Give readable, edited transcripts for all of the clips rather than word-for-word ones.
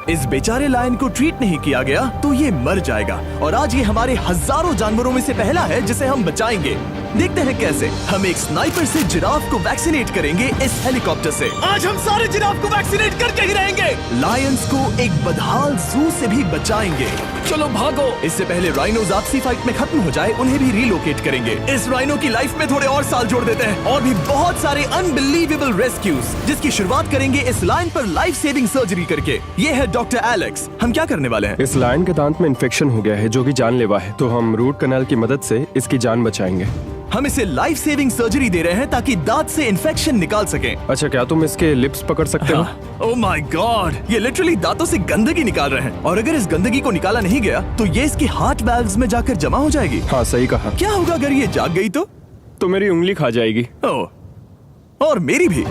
इस बेचारे लायन को ट्रीट नहीं किया गया तो ये मर जाएगा। और आज ये हमारे हजारों जानवरों में से पहला है जिसे हम बचाएंगे। देखते हैं कैसे। हम एक स्नाइपर से जिराफ को वैक्सीनेट करेंगे इस हेलीकॉप्टर से। आज हम सारे जिराफ को वैक्सीनेट करके ही रहेंगे। लायंस को एक बदहाल जू से भी बचाएंगे। चलो भागो। इससे पहले राइनोज आपसी फाइट में खत्म हो जाए, उन्हें भी रिलोकेट करेंगे। इस राइनो की लाइफ में थोड़े और साल जोड़ देते हैं और भी बहुत सारे अनबिलीवेबल रेस्क्यूज, जिसकी शुरुआत करेंगे इस लायन पर लाइफ सेविंग सर्जरी करके। ये है डॉक्टर एलेक्स। हम क्या करने वाले हैं? इस लायन के दांत में इन्फेक्शन हो गया है जो कि जानलेवा है, तो हम रूट कैनाल की मदद से इसकी जान बचाएंगे। हम इसे लाइफ सेविंग सर्जरी दे रहे हैं ताकि दांत से इन्फेक्शन निकाल सकें। अच्छा, क्या तुम इसके लिप्स पकड़ सकते हो? ओह माय गॉड, ये लिटरली दांतों से गंदगी निकाल रहे हैं। और अगर इस गंदगी को निकाला नहीं गया तो ये इसकी हार्ट वाल्व्स में जाकर जमा हो जाएगी। हाँ, सही कहा। क्या होगा अगर ये जाग गई तो मेरी उंगली खा जाएगी। ओह, और मेरी भी।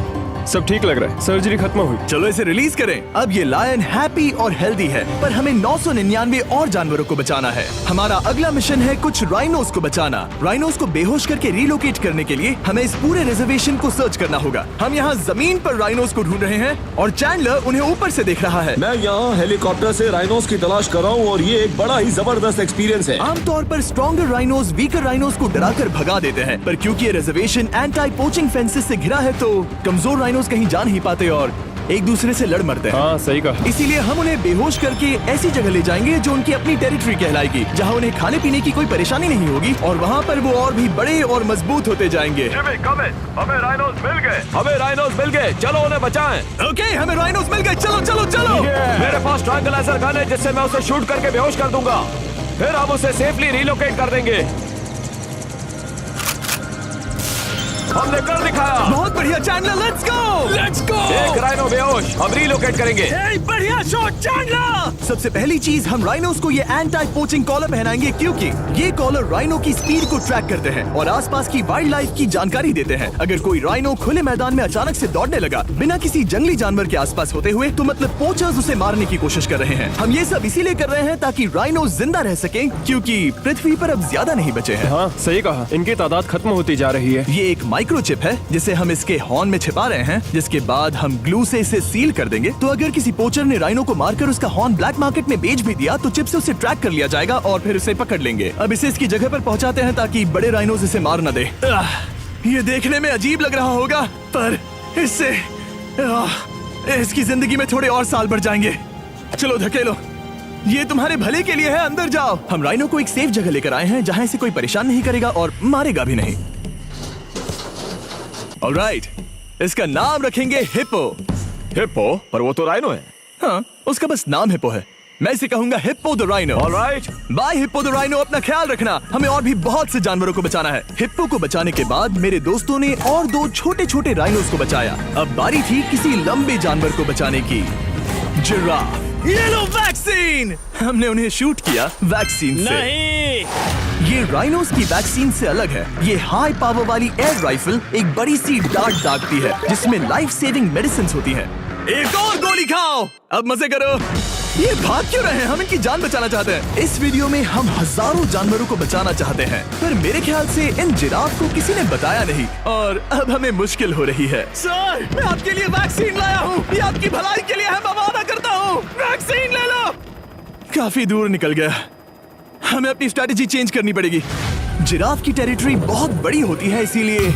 सब ठीक लग रहा है, सर्जरी खत्म हुई। चलो इसे रिलीज करें। अब ये लायन हैप्पी और हेल्दी है, पर हमें 999 और जानवरों को बचाना है। हमारा अगला मिशन है कुछ राइनोस को बचाना। राइनोस को बेहोश करके रिलोकेट करने के लिए हमें इस पूरे रिजर्वेशन को सर्च करना होगा। हम यहाँ जमीन पर राइनोस को ढूंढ रहे हैं और चैंडलर उन्हें ऊपर से देख रहा है। मैं यहाँ हेलीकॉप्टर से राइनोस की तलाश कर रहा हूँ और ये एक बड़ा ही जबरदस्त एक्सपीरियंस है। आमतौर पर स्ट्रॉन्गर राइनोस वीकर राइनोस को डराकर भगा देते हैं, पर क्योंकि ये रिजर्वेशन एंटी पोचिंग फेंसेस से घिरा है तो कमजोर राइनोस कहीं जा नहीं पाते और एक दूसरे से लड़ मरते हैं। हाँ, सही कहा। इसीलिए हम उन्हें बेहोश करके ऐसी जगह ले जाएंगे जो उनकी अपनी टेरिटरी कहलाएगी, जहाँ उन्हें खाने पीने की कोई परेशानी नहीं होगी और वहाँ पर वो और भी बड़े और मजबूत होते जाएंगे। हमें राइनोस मिल गए। हमें राइनोस मिल गए, चलो उन्हें बचाएं। ओके, हमें राइनोस मिल गए। चलो चलो चलो। मेरे पास ट्रैंगलाइजर गन है जिससे मैं उसे शूट करके बेहोश कर दूंगा, फिर हम उसे सेफली रिलोकेट कर देंगे। हमने कर दिखाया। बहुत बढ़िया चैंडलर, लेट्स गो। एक राइनो बेहोश, हम रिलोकेट करेंगे। बढ़िया शॉट चैंडलर। सबसे पहली चीज, हम राइनोस को ये एंटी पोचिंग कॉलर पहनाएंगे क्योंकि ये कॉलर राइनो की स्पीड को ट्रैक करते हैं और आसपास की वाइल्ड लाइफ की जानकारी देते हैं। अगर कोई राइनो खुले मैदान में अचानक से दौड़ने लगा बिना किसी जंगली जानवर के आसपास होते हुए, तो मतलब पोचर्स उसे मारने की कोशिश कर रहे हैं। हम ये सब इसीलिए कर रहे हैं ताकि राइनो जिंदा रह सके, क्योंकि पृथ्वी पर अब ज्यादा नहीं बचे हैं। हाँ, सही कहा। इनकी तादाद खत्म होती जा रही है। ये एक माइक्रोचिप है जिसे हम इसके हॉर्न में छिपा रहे हैं, जिसके बाद हम ग्लू से इसे सील कर देंगे। तो अगर किसी पोचर ने राइनो को मारकर उसका हॉर्न ब्लैक मार्केट में बेच भी दिया तो चिप से उसे ट्रैक कर लिया जाएगा और फिर उसे पकड़ लेंगे। अब इसे इसकी जगह पर पहुंचाते हैं ताकि बड़े राइनोस इसे मार न दे। ये देखने में अजीब लग रहा होगा, पर इससे इसकी जिंदगी में थोड़े और साल बढ़ जाएंगे। चलो धकेलो, ये तुम्हारे भले के लिए है, अंदर जाओ। हम राइनो को एक सेफ जगह लेकर आए हैं जहाँ इसे कोई परेशान नहीं करेगा और मारेगा भी नहीं। ऑलराइट, इसका नाम रखेंगे हिप्पो। हिप्पो? पर वो तो राइनो है। हाँ, उसका बस नाम हिप्पो है। मैं इसे कहूंगा hippo the rhino. Alright, bye hippo the rhino. अपना ख्याल रखना, हमें और भी बहुत से जानवरों को बचाना है। हिप्पो को बचाने के बाद मेरे दोस्तों ने और 2 छोटे छोटे राइनोस को बचाया। अब बारी थी किसी लंबे जानवर को बचाने की, जिराफ। ये लो वैक्सीन। हमने उन्हें शूट किया वैक्सीन से। नहीं, ये राइनोस की वैक्सीन से अलग है। ये हाई पावर वाली एयर राइफल एक बड़ी सी डार्ट दागती है जिसमें लाइफ सेविंग मेडिसिन होती है। एक और गोली खाओ, अब मजे करो। ये भाग क्यों रहे हैं? हम इनकी जान बचाना चाहते हैं। इस वीडियो में हम हजारों जानवरों को बचाना चाहते हैं, पर मेरे ख्याल से इन जिराफ को किसी ने बताया नहीं और अब हमें मुश्किल हो रही है। सर, मैं आपके लिए वैक्सीन लाया हूँ। ये आपकी भलाई के लिए है, मैं वादा करता हूँ। वैक्सीन ले लो। काफी दूर निकल गया, हमें अपनी स्ट्रैटेजी चेंज करनी पड़ेगी। जिराफ की टेरिटरी बहुत बड़ी होती है, इसीलिए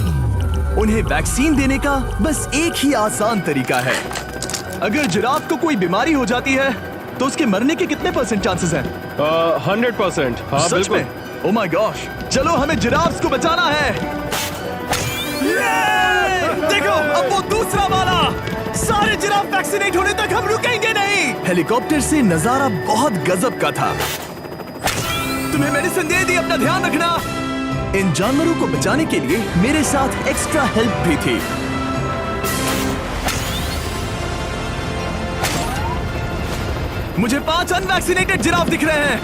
उन्हें वैक्सीन देने का बस एक ही आसान तरीका है। अगर जिराफ को कोई बीमारी हो जाती है तो उसके मरने के कितने % चांसेस हैं? 100%। हाँ, सच बिल्कुल। में? ओह माय गॉश, चलो हमें जिराफ्स को बचाना है। देखो, अब वो दूसरा वाला। सारे जिराफ वैक्सीनेट होने तक हम रुकेंगे नहीं। हेलीकॉप्टर से नजारा बहुत गजब का था। तुम्हें मेडिसिन दे दी, अपना ध्यान रखना। इन जानवरों को बचाने के लिए मेरे साथ एक्स्ट्रा हेल्प भी थी। मुझे 5 अनवैक्सीनेटेड जिराफ दिख रहे हैं।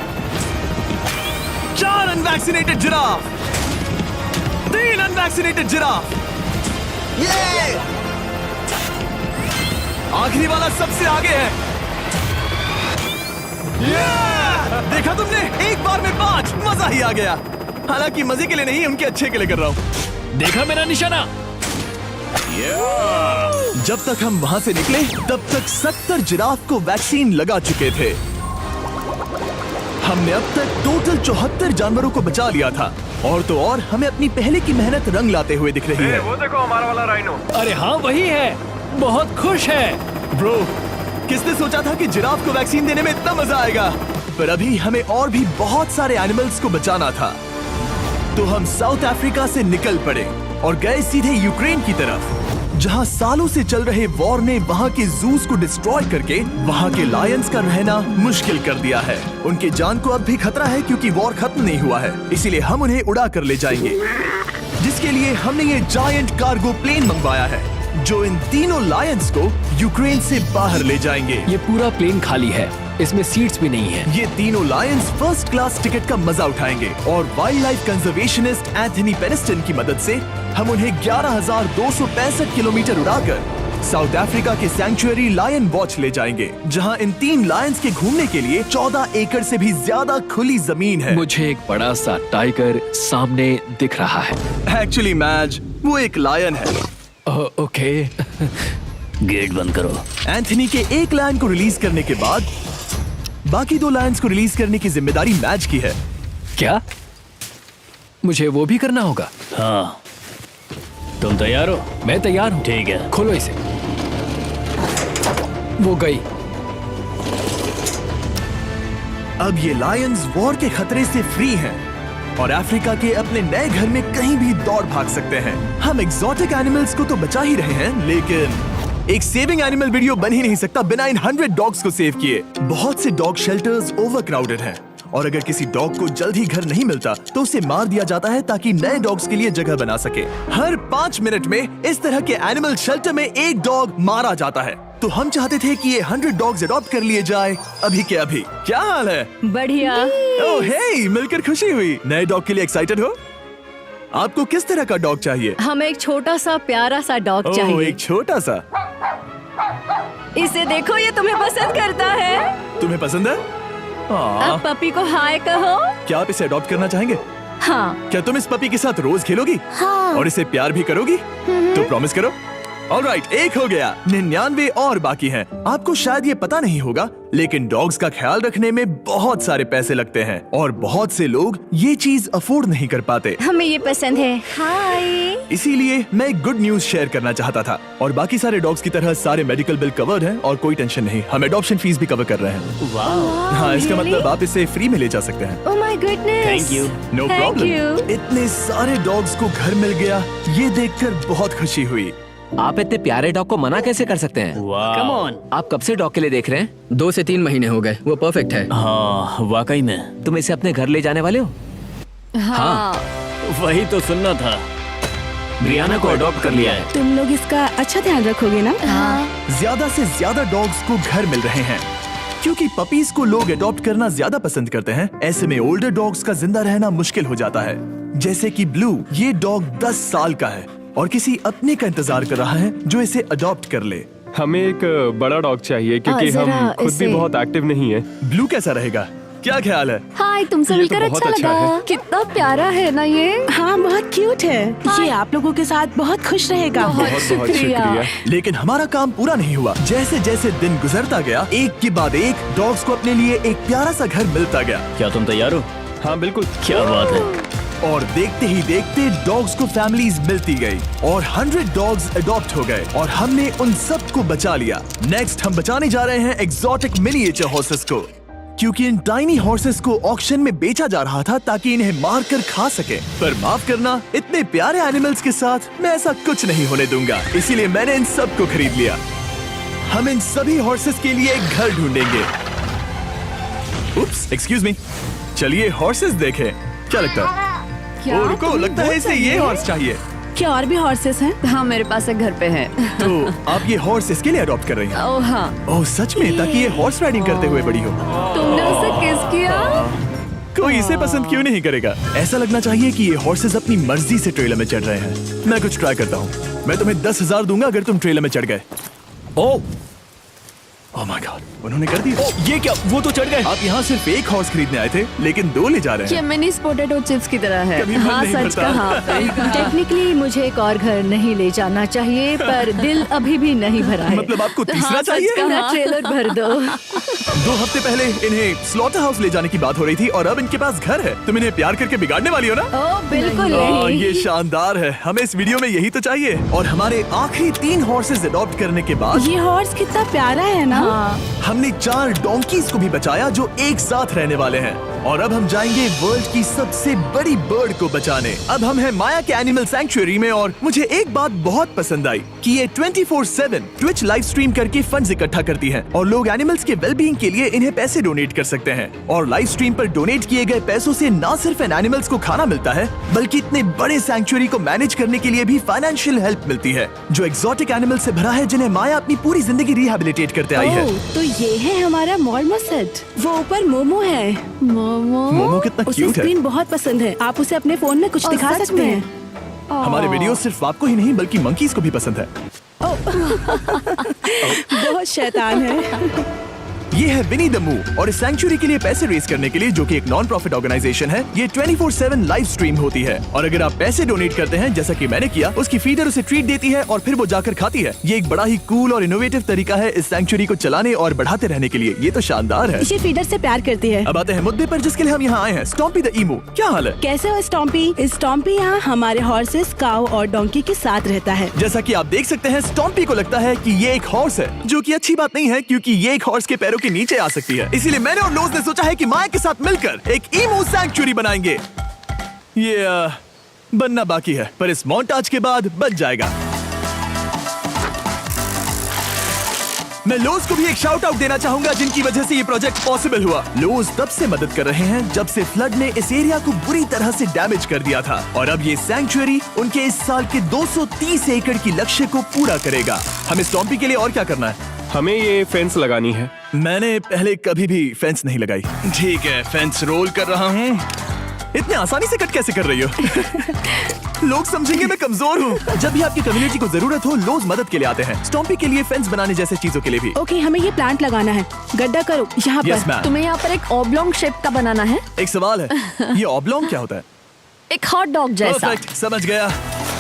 4 अनवैक्सीनेटेड जिराफ, 3 अनवैक्सीनेटेड जिराफ। ये आखिरी वाला सबसे आगे है। देखा तुमने, एक बार में 5। मजा ही आ गया। हालांकि मजे के लिए नहीं, उनके अच्छे के लिए कर रहा हूँ। देखा मेरा निशाना। जब तक हम वहाँ से निकले तब तक 70 जिराफ को वैक्सीन लगा चुके थे। हमने अब तक टोटल 74 जानवरों को बचा लिया था। और तो और हमें अपनी पहले की मेहनत रंग लाते हुए दिख रही है। वो देखो हमारा वाला राइनो। अरे हाँ वही है, बहुत खुश है। ब्रो, किसने सोचा था कि जिराफ को वैक्सीन देने में इतना मजा आएगा। पर अभी हमें और भी बहुत सारे एनिमल्स को बचाना था। तो हम साउथ अफ्रीका से निकल पड़े और गए सीधे यूक्रेन की तरफ, जहां सालों से चल रहे वॉर ने वहां के जूस को डिस्ट्रॉय करके वहां के लायंस का रहना मुश्किल कर दिया है। उनके जान को अब भी खतरा है क्योंकि वॉर खत्म नहीं हुआ है, इसीलिए हम उन्हें उड़ा कर ले जाएंगे। जिसके लिए हमने ये जायंट कार्गो प्लेन मंगवाया है जो इन तीनों लायंस को यूक्रेन से बाहर ले जाएंगे। ये पूरा प्लेन खाली है, इसमेमें सीट्स भी नहीं है। ये तीनों लायंस फर्स्ट क्लास टिकट का मजा उठाएंगे और वाइल्ड लाइफ कंजर्वेशनिस्ट एंथनी पेनिस्टन की मदद से हम उन्हें 11,265 किलोमीटर उड़ाकर साउथ अफ्रीका के सैंक्चुअरी लायन वॉच ले जाएंगे, जहां इन 3 लायंस के घूमने के लिए 14 एकड़ से भी ज्यादा खुली जमीन है। मुझे एक बड़ा सा टाइगर सामने दिख रहा है। एक्चुअली मैच, वो एक लायन है। ओके। गेट बंद करो। एंथनी के एक लायन को रिलीज करने के बाद बाकी 2 लायंस को रिलीज करने की जिम्मेदारी मैच की है। क्या मुझे वो भी करना होगा? हाँ, तुम तैयार हो? मैं तैयार हूँ। ठीक है। खोलो इसे। वो गई। अब ये लायंस वॉर के खतरे से फ्री हैं और अफ्रीका के अपने नए घर में कहीं भी दौड़ भाग सकते हैं। हम एग्जॉटिक एनिमल्स को तो बचा ही रहे हैं, लेकिन एक सेविंग एनिमल वीडियो बन ही नहीं सकता बिना इन 100 डॉग्स को सेव किए। बहुत से डॉग शेल्टर्स ओवरक्राउडेड हैं और अगर किसी डॉग को जल्द ही घर नहीं मिलता तो उसे मार दिया जाता है ताकि नए डॉग्स के लिए जगह बना सके। हर 5 मिनट में इस तरह के एनिमल शेल्टर में एक डॉग मारा जाता है। तो हम चाहते थे कि ये 100 डॉग्स अडॉप्ट कर लिए जाए अभी के अभी। क्या हाल है? बढ़िया। ओह हे, मिलकर खुशी हुई। नए डॉग के लिए एक्साइटेड हो? आपको किस तरह का डॉग चाहिए? हमें एक छोटा सा प्यारा सा डॉग ओह, चाहिए। एक छोटा सा। इसे देखो, ये तुम्हें पसंद करता है। तुम्हें पसंद है? अब पपी को हाय कहो। क्या आप इसे अडॉप्ट करना चाहेंगे? हाँ। क्या तुम इस पपी के साथ रोज खेलोगी? हाँ। और इसे प्यार भी करोगी? तो प्रॉमिस करो। ऑलराइट, एक हो गया। 99 और बाकी हैं। आपको शायद ये पता नहीं होगा, लेकिन डॉग्स का ख्याल रखने में बहुत सारे पैसे लगते हैं और बहुत से लोग ये चीज अफोर्ड नहीं कर पाते। हमें ये पसंद है। हाय। इसीलिए मैं एक गुड न्यूज शेयर करना चाहता था। और बाकी सारे डॉग्स की तरह सारे मेडिकल बिल कवर्ड हैं और कोई टेंशन नहीं। हम एडॉप्शन फीस भी कवर कर रहे हैं। हाँ, इसका मतलब आप इसे फ्री में ले जा सकते हैं। Oh my goodness. Thank you. No Thank problem. you. इतने सारे डॉग्स को घर मिल गया, ये देखकर बहुत खुशी हुई। आप इतने प्यारे डॉग को मना कैसे कर सकते हैं? Come on. आप कब से डॉग के लिए देख रहे हैं? 2 से 3 महीने हो गए, वो परफेक्ट है। हाँ, वाकई में। तुम इसे अपने घर ले जाने वाले हो? हाँ। वही तो सुनना था। ब्रियाना को अडॉप्ट कर लिया है। तुम लोग इसका अच्छा ध्यान रखोगे ना? हाँ। ज्यादा से ज्यादा डॉग्स को घर मिल रहे हैं क्योंकि पपीज को लोग अडॉप्ट करना ज्यादा पसंद करते हैं। ऐसे में ओल्डर डॉग्स का जिंदा रहना मुश्किल हो जाता है। जैसे कि ब्लू, ये डॉग 10 साल का है और किसी अपने का इंतजार कर रहा है जो इसे अडॉप्ट कर ले। हमें एक बड़ा डॉग चाहिए क्योंकि जरा हम खुद भी इसे- बहुत एक्टिव नहीं है। ब्लू कैसा रहेगा? क्या ख्याल है? हाय, तुमसे ये तो मिलकर बहुत अच्छा अच्छा लगा। है। कितना प्यारा है ना ये। हाँ, बहुत क्यूट है। ये आप लोगों के साथ बहुत खुश रहेगा। बहुत बहुत शुक्रिया। शुक्रिया। लेकिन हमारा काम पूरा नहीं हुआ। जैसे जैसे दिन गुजरता गया, एक के बाद एक डॉग्स को अपने लिए एक प्यारा सा घर मिलता गया। क्या तुम तैयार हो? हाँ बिल्कुल। क्या बात है। और देखते ही देखते डॉग्स को फैमिलीज मिलती गई और 100 डॉग्स अडॉप्ट हो गए और हमने उन सब को बचा लिया। नेक्स्ट हम बचाने जा रहे हैं एग्जॉटिक मिनिएचर हॉर्सेस को, क्योंकि इन टाइनी हॉर्सेस को ऑक्शन में बेचा जा रहा था ताकि इन्हें मार कर खा सके। पर माफ करना, इतने प्यारे एनिमल्स के साथ मैं ऐसा कुछ नहीं होने दूंगा। इसीलिए मैंने इन सब को खरीद लिया। हम इन सभी हॉर्सेस के लिए एक घर ढूंढेंगे। उप्स, एक्सक्यूज मी। चलिए हॉर्सेस देखें। क्या लगता है? ओ रुको, लगता है इसे ये हॉर्स चाहिए। क्या और भी हॉर्सेस हैं? हाँ, मेरे पास एक घर पे है। तो आप ये हॉर्स इसके लिए अडॉप्ट कर रही हैं? ओह हाँ। ओह सच में? ताकि ये हॉर्स राइडिंग करते हुए बड़ी हो। तुमने उसे किस किया? कोई इसे पसंद क्यों नहीं करेगा? ऐसा लगना चाहिए कि ये हॉर्सेस अपनी मर्जी से ट्रेलर में चढ़ रहे हैं। मैं कुछ ट्राई करता हूँ। मैं तुम्हें 10,000 दूंगा अगर तुम ट्रेलर में चढ़ गए। ओ, ओह माय गॉड, उन्होंने कर दिया। ये क्या, वो तो चढ़ गए। आप यहाँ सिर्फ एक हॉर्स खरीदने आए थे, लेकिन 2 ले जा रहे ये हैं। मिनी पोटैटो चिप्स की तरह है। कभी मन हाँ नहीं सच भरता। कहा। टेक्निकली मुझे एक और घर नहीं ले जाना चाहिए, पर दिल अभी भी नहीं भरा है। मतलब आपको तीसरा हाँ, सच चाहिए? कहा। मेरा ट्रेलर भर दो। 2 हफ्ते पहले इन्हें स्लॉटर हाउस ले जाने की बात हो रही थी और अब इनके पास घर है। तुम इन्हें प्यार करके बिगाड़ने वाली हो ना? ओ बिल्कुल हाँ, नहीं। ये शानदार है। हमें इस वीडियो में यही तो चाहिए। और हमारे आखिरी 3 हॉर्सेस अडॉप्ट करने के बाद ये हॉर्स कितना प्यारा है ना। हमने 4 डोंकीज को भी बचाया जो एक साथ रहने वाले हैं। और अब हम जाएंगे वर्ल्ड की सबसे बड़ी बर्ड को बचाने। अब हम हैं माया के एनिमल सैंक्चुअरी में और मुझे एक बात बहुत पसंद आई कि ये 24/7 ट्विच लाइव स्ट्रीम करके फंड्स इकट्ठा करती है और लोग एनिमल्स के वेलबींग के लिए इन्हें पैसे डोनेट कर सकते हैं। और लाइव स्ट्रीम पर डोनेट किए गए पैसों से न सिर्फ इन एनिमल्स को खाना मिलता है, बल्कि इतने बड़े सैंक्चुअरी को मैनेज करने के लिए भी फाइनेंशियल हेल्प मिलती है, जो एक्सोटिक एनिमल से भरा है जिन्हें माया अपनी पूरी जिंदगी रिहैबिलिटेट करते आई है। ओह, तो ये है हमारा मॉर्मोसेट। वो ऊपर मोमो है। मोमो कितना उसे क्यूट है। स्क्रीन बहुत पसंद है। आप उसे अपने फोन में कुछ ओह, दिखा सच सकते में? हैं। हमारे वीडियो सिर्फ आपको ही नहीं बल्कि मंकीज को भी पसंद है। बहुत शैतान है। ये है विनी द मू और इस सैंक्चुअरी के लिए पैसे रेज करने के लिए, जो कि एक नॉन प्रॉफिट ऑर्गेनाइजेशन है, ये 24/7 लाइव स्ट्रीम होती है। और अगर आप पैसे डोनेट करते हैं, जैसा कि मैंने किया, उसकी फीडर उसे ट्रीट देती है और फिर वो जाकर खाती है। ये एक बड़ा ही कूल और इनोवेटिव तरीका है इस सैंक्चुअरी को चलाने और बढ़ाते रहने के लिए। ये तो शानदार है। ये फीडर से प्यार करती है। अब आते हैं मुद्दे पर जिसके लिए हम यहाँ आए हैं, स्टॉम्पी द ईमू। क्या हाल है? कैसे हो स्टॉम्पी? स्टॉम्पी यहाँ हमारे हॉर्सेस, काऊ और डोंकी के साथ रहता है। जैसा कि आप देख सकते हैं, स्टॉम्पी को लगता है कि ये एक हॉर्स है, जो कि अच्छी बात नहीं है क्योंकि ये एक हॉर्स के पैरों के नीचे आ सकती है। इसीलिए मैंने और लोज ने सोचा है कि माया के साथ मिलकर एक ईमू सैंक्चुअरी बनाएंगे। ये बनना बाकी है, पर इस मोंटाज के बाद बन जाएगा। मैं लोज को भी एक शाउट आउट देना चाहूंगा, जिनकी वजह से ये प्रोजेक्ट पॉसिबल हुआ। लोज तब से मदद कर रहे हैं जब से फ्लड ने इस एरिया को बुरी तरह से डैमेज कर दिया था, और अब ये सैंक्चुअरी उनके इस साल के 230 एकड़ की लक्ष्य को पूरा करेगा। हमें स्टॉम्पी के लिए और क्या करना है? हमें ये फेंस लगानी है। मैंने पहले कभी भी फेंस नहीं लगाई। ठीक है, फेंस रोल कर रहा हूँ। इतने आसानी से कट कैसे कर रही हो? लोग समझेंगे मैं कमजोर हूँ। जब भी आपकी कम्युनिटी को जरूरत हो, लोग मदद के लिए आते हैं। स्टॉम्पी के लिए फेंस बनाने जैसे चीजों के लिए भी। ओके, हमें ये प्लांट लगाना है। गड्ढा करो यहाँ यस पर। मैम। तुम्हें यहाँ पर एक ऑब्लोंग शेप का बनाना है, एक सवाल है, ये ऑब्लोंग क्या होता है? एक हॉट डॉग जैसा। परफेक्ट, समझ गया।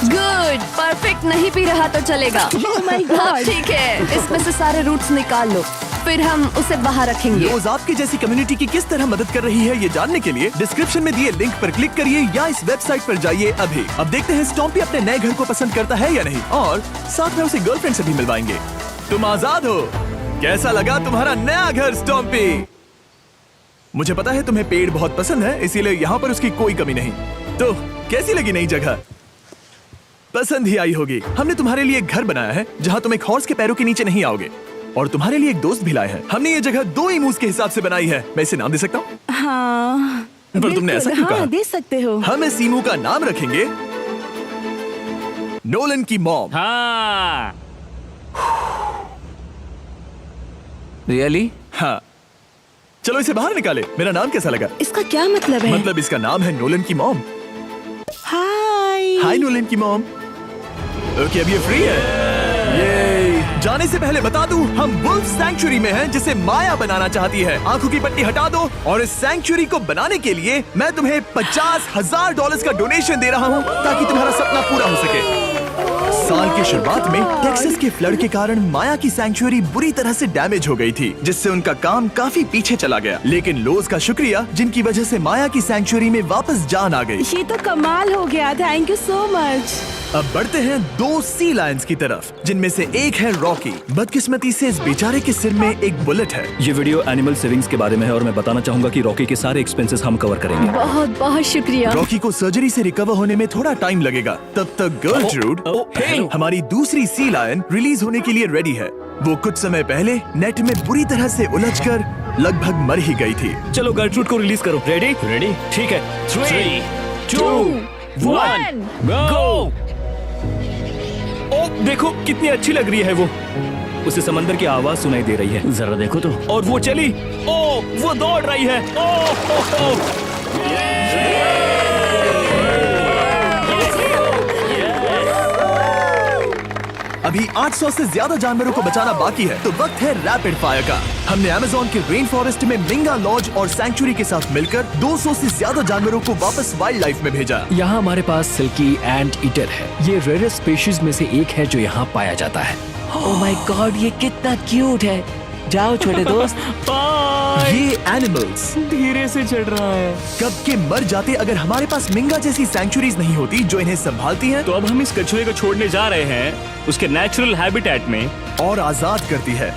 गुड, परफेक्ट नहीं पी रहा तो चलेगा। Oh my God. हाँ, ठीक है, इसमें से सारे रूट्स निकाल लो, फिर हम उसे बाहर रखेंगे। लोज आपकी जैसी कम्युनिटी की किस तरह मदद कर रही है, ये जानने के लिए डिस्क्रिप्शन में दिए लिंक पर क्लिक करिए या इस वेबसाइट पर जाइए अभी। अब देखते हैं स्टॉम्पी अपने नए घर को पसंद करता है या नहीं, और साथ में उसे गर्लफ्रेंड से भी मिलवाएंगे। तुम आजाद हो। कैसा लगा तुम्हारा नया घर स्टॉम्पी? मुझे पता है तुम्हें पेड़ बहुत पसंद है, इसीलिए यहाँ पर उसकी कोई कमी नहीं। तो कैसी लगी नई जगह? पसंद ही आई होगी। हमने तुम्हारे लिए एक घर बनाया है जहाँ तुम एक हॉर्स के पैरों के नीचे नहीं आओगे, और तुम्हारे लिए एक दोस्त भी लाए हैं। हमने ये जगह 2 ईमूस के हिसाब से बनाई है। मैं इसे नाम दे सकता हूँ? हाँ, पर तुमने ऐसा क्यों हाँ, कहा? दे सकते हो। हम इस ईमू का नाम रखेंगे नोलन की मॉम। हाँ, रियली? हाँ, चलो इसे बाहर निकाले। मेरा नाम कैसा लगा? इसका क्या मतलब है? मतलब इसका नाम है नोलन की मॉम। हाय। हाय नोलन की मॉम। ओके, अब ये फ्री है। ये जाने से पहले बता दूं, हम वुल्फ सैंक्चुअरी में हैं, जिसे माया बनाना चाहती है। आंखों की पट्टी हटा दो, और इस सैंक्चुअरी को बनाने के लिए मैं तुम्हें $50,000 का डोनेशन दे रहा हूं, ताकि तुम्हारा सपना पूरा हो सके। साल की शुरुआत में टेक्सास के फ्लड के कारण माया की सैंक्चुअरी बुरी तरह से डैमेज हो गई थी, जिससे उनका काम काफी पीछे चला गया। लेकिन लोज का शुक्रिया, जिनकी वजह से माया की सैंक्चुअरी में वापस जान आ गई। ये तो कमाल हो गया। Thank you so much. अब बढ़ते हैं 2 सी लायंस की तरफ, जिनमें से एक है रॉकी। बदकिस्मती से इस बेचारे के सिर में एक बुलेट है। ये वीडियो एनिमल सेविंग्स के बारे में है और मैं बताना चाहूंगा कि रॉकी के सारे एक्सपेंसेस हम कवर करेंगे। बहुत बहुत शुक्रिया। रॉकी को सर्जरी से रिकवर होने में थोड़ा टाइम लगेगा। तब तक गर्लट्रूड, हमारी दूसरी सी लायन, रिलीज होने के लिए रेडी है। वो कुछ समय पहले नेट में बुरी तरह से उलझकर लगभग मर ही गई थी। चलो गर्लट्रूड को रिलीज करो। रेडी? रेडी? ठीक है। 3, 2, 1, गो! ओ देखो कितनी अच्छी लग रही है वो। उसे समंदर की आवाज सुनाई दे रही है। जरा देखो तो। और वो चली। ओ वो दौड़ रही है। ओ। अब अभी 800 से ज्यादा जानवरों को बचाना बाकी है, तो वक्त है रैपिड फायर का। हमने अमेज़न के रेन फॉरेस्ट में मिंगा लॉज और सैंक्चुरी के साथ मिलकर 200 से ज्यादा जानवरों को वापस वाइल्ड लाइफ में भेजा। यहाँ हमारे पास सिल्की एंट ईटर है। ये रेयरेस्ट स्पीशीज में से एक है जो यहाँ पाया जाता है। ओह माय गॉड, ये कितना क्यूट है। जाओ छोटे दोस्त। ये एनिमल्स धीरे से चढ़ रहा है। कब के मर जाते अगर हमारे पास मिंगा जैसी सैंक्चुरीज नहीं होती जो इन्हें संभालती हैं तो अब हम इस कछुए को छोड़ने जा रहे हैं उसके नेचुरल हैबिटेट में और आजाद करती है।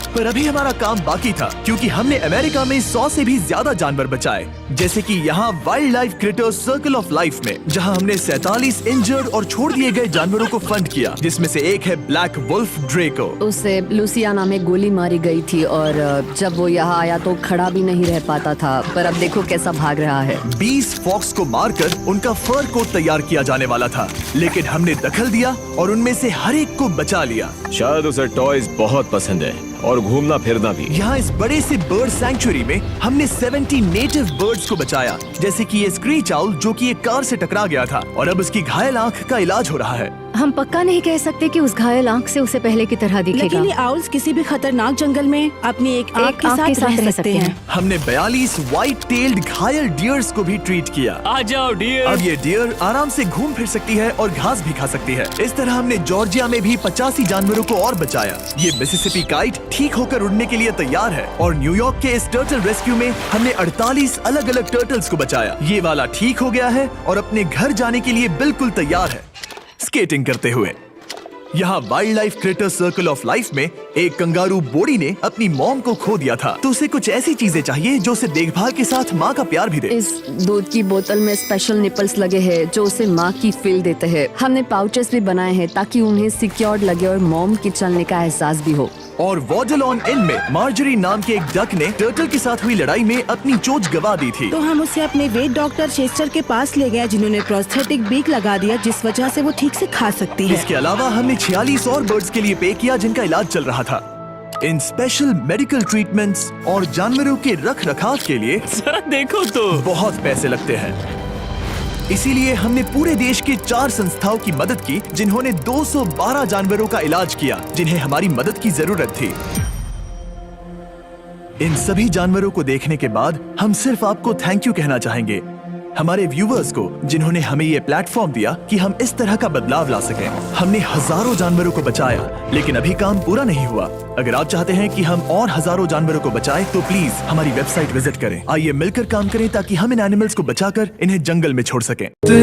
पर अभी हमारा काम बाकी था, क्योंकि हमने अमेरिका में 100 से भी ज्यादा जानवर बचाए, जैसे कि यहाँ wild life creators circle of life में, जहाँ हमने 47 इंजर्ड और छोड़ दिए गए जानवरों को फंड किया, जिसमें से एक है ब्लैक वुल्फ ड्रेको। उसे लुसियाना में गोली मारी गई थी और जब वो यहाँ आया तो खड़ा भी नहीं रह पाता था, पर अब देखो कैसा भाग रहा है। 20 फॉक्स को मारकर उनका फर कोट तैयार किया जाने वाला था, लेकिन हमने दखल दिया और उनमें से हर एक को बचा लिया। शायद उसे टॉयज बहुत पसंद है और घूमना फिरना भी। यहाँ इस बड़े से बर्ड सैंक्चुरी में हमने 70 नेटिव बर्ड्स को बचाया, जैसे कि ये स्क्रीच आउल जो कि एक कार से टकरा गया था और अब उसकी घायल आंख का इलाज हो रहा है। हम पक्का नहीं कह सकते कि उस घायल आंख से उसे पहले की तरह दिखेगा। लेकिन ये आउल्स किसी भी खतरनाक जंगल में अपनी एक आंख के साथ रह सकते हैं। हमने 42 व्हाइट टेल्ड घायल डियर्स को भी ट्रीट किया। आ जाओ डियर। अब ये डियर आराम से घूम फिर सकती है और घास भी खा सकती है। इस तरह हमने जॉर्जिया में भी 85 जानवरों को और बचाया। ये मिसिसिपी काइट ठीक होकर उड़ने के लिए तैयार है और न्यूयॉर्क के इस टर्टल रेस्क्यू में हमने 48 अलग अलग टर्टल्स को बचाया। ये वाला ठीक हो गया है और अपने घर जाने के लिए बिल्कुल तैयार है स्केटिंग करते हुए। यहाँ wild life creator circle of life में एक कंगारू बोडी ने अपनी मॉम को खो दिया था, तो उसे कुछ ऐसी चीजें चाहिए जो उसे देखभाल के साथ माँ का प्यार भी दे। इस दूध की बोतल में स्पेशल निपल्स लगे हैं जो उसे माँ की फील देते हैं। हमने पाउचेस भी बनाए हैं ताकि उन्हें सिक्योर्ड लगे और मॉम के चलने का एहसास भी हो। और वॉडलॉन इन में मार्जरी नाम के एक डक ने टर्टल के साथ हुई लड़ाई में अपनी चोंच गवा दी थी, तो हम उसे अपने वेट डॉक्टर चेस्टर के पास ले गए, जिन्होंने प्रोस्थेटिक बीक लगा दिया, जिस वजह से वो ठीक से खा सकती है। इसके अलावा हमने 46 और बर्ड्स के लिए पे किया जिनका इलाज चल रहा था। इन स्पेशल मेडिकल ट्रीटमेंट्स और जानवरों के रख रखाव के लिए जरा देखो तो बहुत पैसे लगते हैं। इसीलिए हमने पूरे देश के 4 संस्थाओं की मदद की जिन्होंने 212 जानवरों का इलाज किया जिन्हें हमारी मदद की जरूरत थी। इन सभी जानवरों को देखने के बाद हम सिर्फ आपको थैंक यू कहना चाहेंगे, हमारे व्यूवर्स को जिन्होंने हमें ये प्लेटफॉर्म दिया कि हम इस तरह का बदलाव ला सकें। हमने हजारों जानवरों को बचाया, लेकिन अभी काम पूरा नहीं हुआ। अगर आप चाहते हैं कि हम और हजारों जानवरों को बचाएं, तो प्लीज हमारी वेबसाइट विजिट करें। आइए मिलकर काम करें ताकि हम इन एनिमल्स को बचाकर इन्हें जंगल में छोड़ सकें।